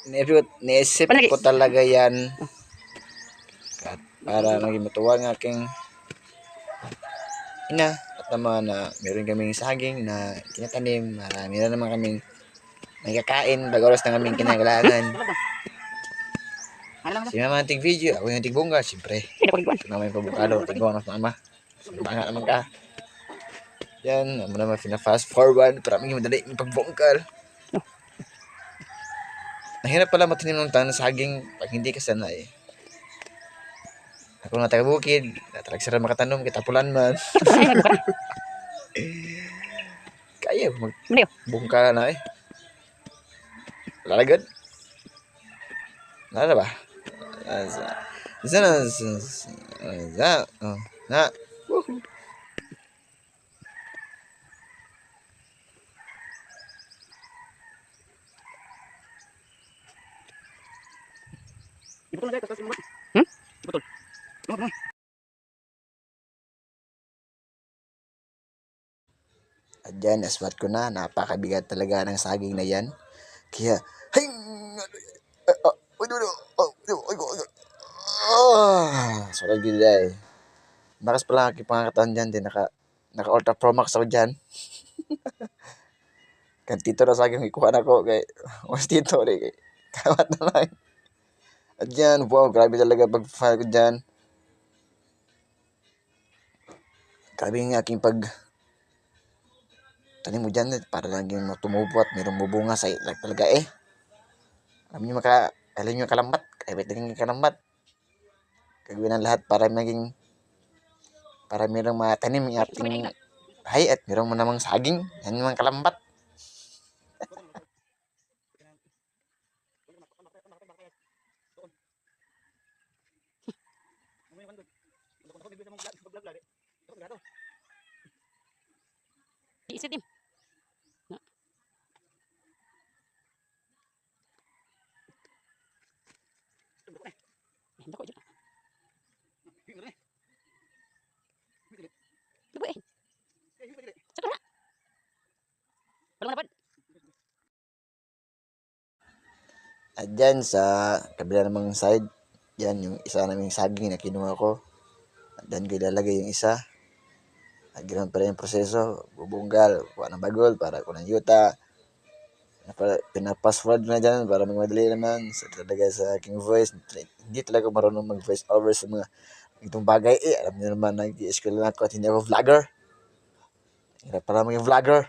Naisip ko talaga yan at para maging matuwa ng aking ina at naman na meron kaming saging na tinatanim. Marami na naman kaming may kakain pag oras na kaming kinakailangan. Si mama ang tig-video, ako yung tig-bungga, siyempre. Si mama yung pabukalo, tig-bungga mas mama. Banga naman ka. Yan, naman naman fina-fast forward para maging madali yung pagbungkal. Mahirap pala matanim ng tanong saging pag hindi ka sanay. Ako na taga-bukid, natalag sila makatanom, kitapulan man. Kaya magbungkal na eh. Wala agad. Wala ba? Na. Betul. At dyan, aswat ko na, napakabigat talaga ng saging na yan. Kaya, sorry good day. Nakas pala aking pangakataan dyan, din naka Ultra Pro Max ako dyan. Kantito na saging ikuha na ko, kay mas tito rin, kay kawat na lang. At dyan, wow, grabe talaga pag-file ko dyan. Grabe yung aking tanim mo dyan, para lang yung tumubo at mayroong bubunga sa ilag talaga eh. Alam nyo yung kalambat, kahit naging kalambat. Gagawin ang lahat para mayroong matanim yung ating bahay at mayroong namang saging, yan yung mga kalambat. Isit din. Dako dyan. Dako eh. Sakto na. Walang napad. At dyan sa kabila namang side, yan yung isa naming saging na kinuha ko. At dyan ko ilalagay yung isa. At ganoon pa rin yung proseso, bubunggal, kuha ng bagol para kuha ng yuta. Pinapassword na dyan para magmadali naman talaga sa aking voice. Hindi talaga marunong mag-voice over sa mga itong bagay. Alam niyo naman, nag-i-school lang ako at hindi ako vlogger. Hirap pala maging vlogger.